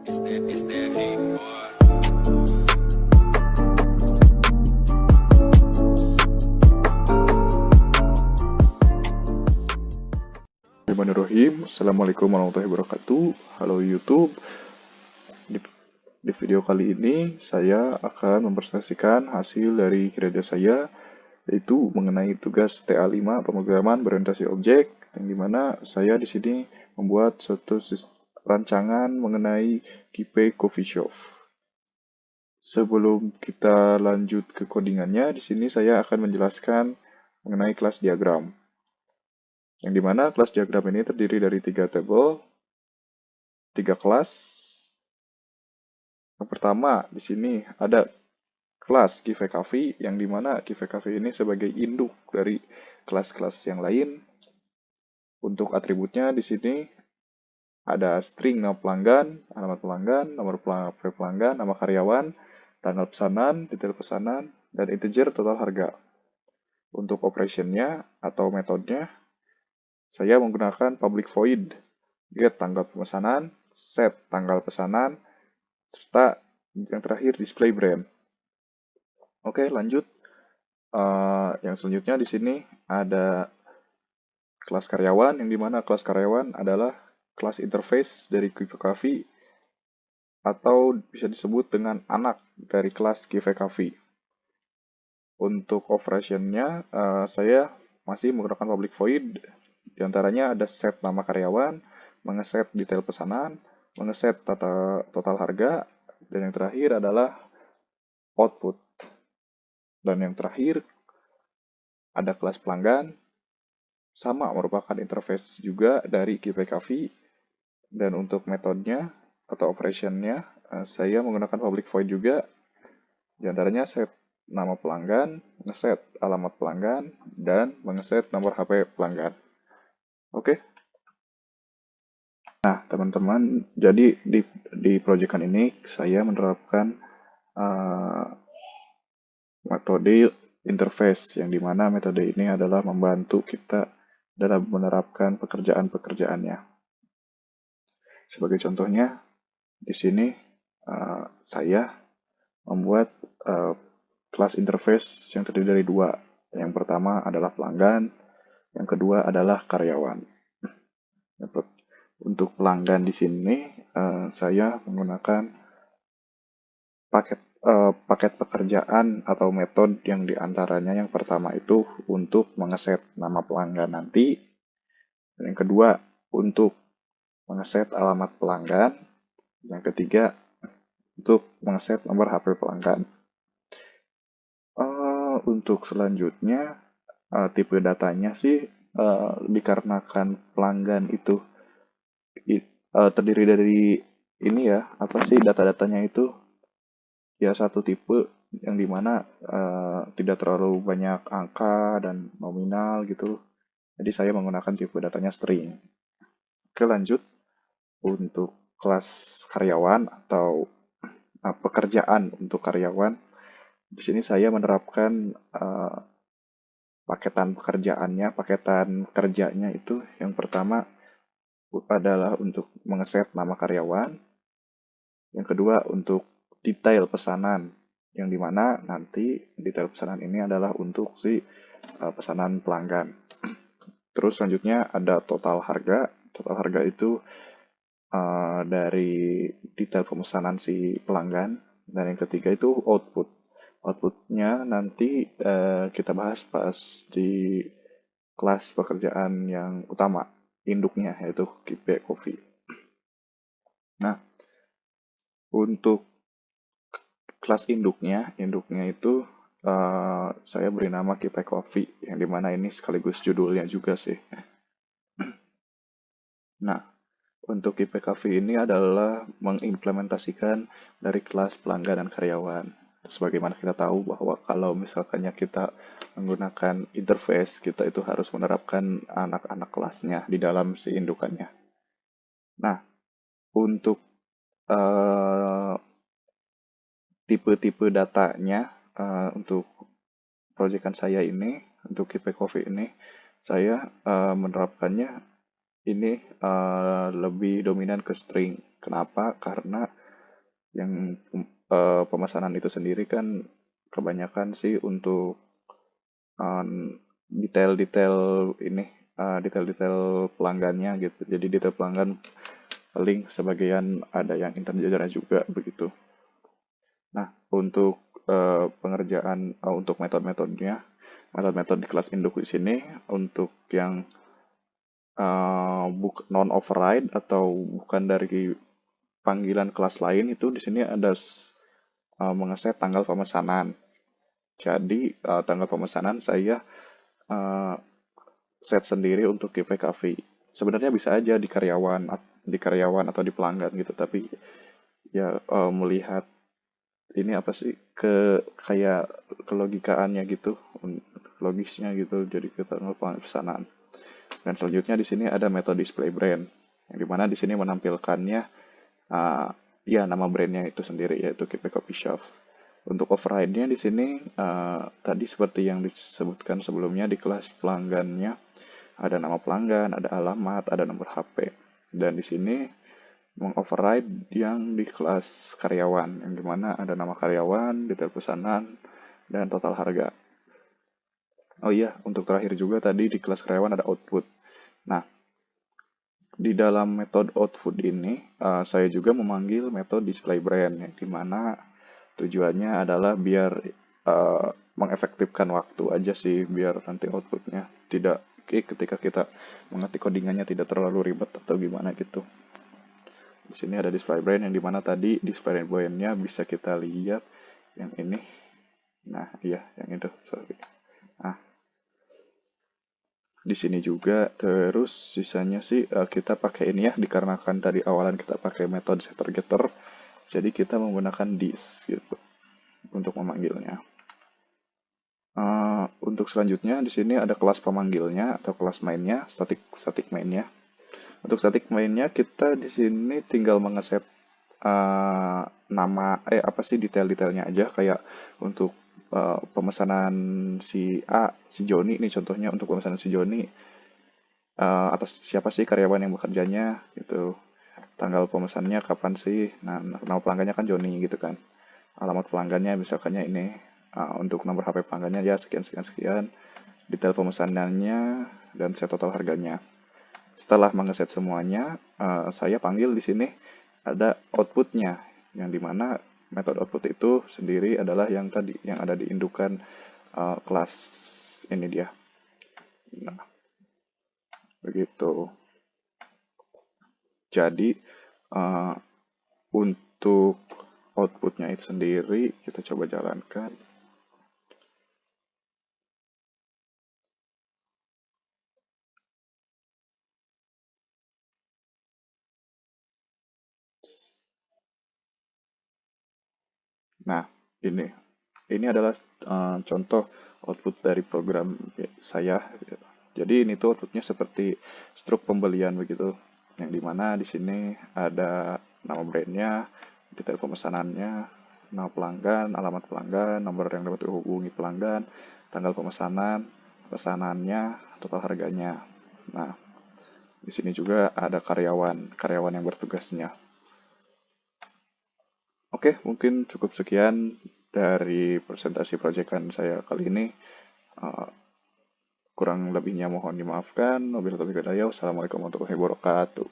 It's that heat, boy. Bismillahirrahmanirrahim. Assalamualaikum warahmatullahi wabarakatuh. Halo YouTube. Di video kali ini saya akan mempresentasikan hasil dari kinerja saya, yaitu mengenai tugas TA5 pemrograman berorientasi objek, yang dimana saya di sini membuat suatu rancangan mengenai KIPE Coffee Shop. Sebelum kita lanjut ke codingannya, di sini saya akan menjelaskan mengenai kelas diagram. Yang dimana kelas diagram ini terdiri dari 3 tabel, 3 kelas. Yang pertama, di sini ada kelas KiveCafe, yang dimana KiveCafe ini sebagai induk dari kelas-kelas yang lain. Untuk atributnya di sini ada string nama pelanggan, alamat pelanggan, nomor pelanggan, nama karyawan, tanggal pesanan, detail pesanan, dan integer total harga. Untuk operationnya atau metodenya, saya menggunakan public void, get tanggal pemesanan, set tanggal pesanan, serta yang terakhir display brand. Oke, lanjut. Yang selanjutnya di sini ada kelas karyawan, yang dimana kelas karyawan adalah kelas interface dari KiveCafe atau bisa disebut dengan anak dari kelas KiveCafe. Untuk operationnya, saya masih menggunakan public void. Di antaranya ada set nama karyawan, mengeset detail pesanan, mengeset total harga, dan yang terakhir adalah output. Dan yang terakhir ada kelas pelanggan, sama merupakan interface juga dari KiveCafe. Dan untuk metodenya atau operationnya, saya menggunakan public void juga. Di antaranya set nama pelanggan, ngeset alamat pelanggan, dan mengeset nomor HP pelanggan. Oke. Nah, teman-teman, jadi di proyekan ini saya menerapkan metode interface, yang dimana metode ini adalah membantu kita dalam menerapkan pekerjaan-pekerjaannya. Sebagai contohnya, di sini saya membuat kelas interface yang terdiri dari 2. Yang pertama adalah pelanggan, yang kedua adalah karyawan. Untuk pelanggan di sini, saya menggunakan paket pekerjaan atau metode yang diantaranya yang pertama itu untuk mengeset nama pelanggan nanti, dan yang kedua untuk mengeset alamat pelanggan, yang ketiga untuk mengeset nomor HP pelanggan. Untuk selanjutnya, tipe datanya sih dikarenakan pelanggan itu terdiri dari ini ya, data-datanya itu ya satu tipe, yang dimana tidak terlalu banyak angka dan nominal gitu. Jadi saya menggunakan tipe datanya string. Oke, lanjut. Untuk kelas karyawan atau pekerjaan untuk karyawan, di sini saya menerapkan paketan kerjanya itu yang pertama adalah untuk mengeset nama karyawan, yang kedua untuk detail pesanan, yang dimana nanti detail pesanan ini adalah untuk si pesanan pelanggan. Terus selanjutnya ada total harga. Total harga itu dari detail pemesanan si pelanggan. Dan yang ketiga itu output. Outputnya nanti kita bahas pas di kelas pekerjaan yang utama, induknya, yaitu KIPE Coffee. Nah, untuk kelas induknya itu saya beri nama KIPE Coffee, yang dimana ini sekaligus judulnya juga sih. Nah, untuk KIPE Coffee ini adalah mengimplementasikan dari kelas pelanggan dan karyawan. Sebagaimana kita tahu bahwa kalau misalkannya kita menggunakan interface, kita itu harus menerapkan anak-anak kelasnya di dalam si indukannya. Nah, untuk tipe-tipe datanya untuk proyekan saya ini, untuk KIPE Coffee ini, saya menerapkannya ini lebih dominan ke string. Kenapa? Karena yang pemesanan itu sendiri kan kebanyakan sih untuk detail-detail ini, detail-detail pelanggannya gitu. Jadi detail pelanggan paling sebagian ada yang integernya juga begitu. Nah, untuk pengerjaan untuk metode-metodenya, metode-metode di kelas induk di sini untuk yang non override atau bukan dari panggilan kelas lain itu di sini ada mengeset tanggal pemesanan. Jadi tanggal pemesanan saya uh, set sendiri untuk GPKV. Sebenarnya bisa aja di karyawan atau di pelanggan gitu, tapi ya melihat ini apa sih kayak kelogikaannya gitu, logisnya gitu. Jadi kita melakukan pesanan. Dan selanjutnya di sini ada metode display brand, yang dimana di sini menampilkannya uh, ya nama brandnya itu sendiri yaitu KP Coffee Shop. Untuk override-nya di sini tadi seperti yang disebutkan sebelumnya di kelas pelanggannya ada nama pelanggan, ada alamat, ada nomor HP. Dan di sini mengoverride yang di kelas karyawan, yang dimana ada nama karyawan, detail pesanan, dan total harga. Oh iya, untuk terakhir juga tadi di kelas karyawan ada output. Nah, di dalam metode output ini, saya juga memanggil metode display brand, yang dimana tujuannya adalah biar mengefektifkan waktu aja sih, biar nanti outputnya tidak ketika kita mengetik codingannya tidak terlalu ribet atau gimana gitu. Di sini ada display brand yang dimana tadi display brandnya bisa kita lihat yang ini. Nah, iya, yang itu. Sorry. Nah, di sini juga terus sisanya sih kita pakai ini ya, dikarenakan tadi awalan kita pakai metode setter getter, jadi kita menggunakan this gitu untuk memanggilnya. Untuk selanjutnya di sini ada kelas pemanggilnya atau kelas mainnya, static mainnya. Untuk static mainnya kita di sini tinggal mengeset nama apa sih detail-detailnya aja, kayak untuk pemesanan si A, si Joni ini contohnya untuk pemesanan si Joni, atas siapa sih karyawan yang bekerjanya gitu, tanggal pemesannya kapan sih, nah nama pelanggannya kan Joni gitu kan, alamat pelanggannya misalkannya ini, untuk nomor HP pelanggannya ya sekian sekian sekian, detail pemesanannya, dan set total harganya. Setelah mengeset semuanya, saya panggil di sini ada outputnya, yang dimana metode output itu sendiri adalah yang tadi yang ada di indukan kelas ini dia. Nah, begitu. Jadi untuk outputnya itu sendiri kita coba jalankan. Nah, ini adalah contoh output dari program saya. Jadi ini tuh outputnya seperti struk pembelian begitu, yang dimana di sini ada nama brandnya, detail pemesanannya, nama pelanggan, alamat pelanggan, nomor yang dapat dihubungi pelanggan, tanggal pemesanan, pesanannya, total harganya. Nah, di sini juga ada karyawan yang bertugasnya. Oke, mungkin cukup sekian dari presentasi proyekan saya kali ini. Uh, Kurang lebihnya mohon dimaafkan. Wabillahi taufiq wal hidayah. Wassalamualaikum warahmatullahi wabarakatuh.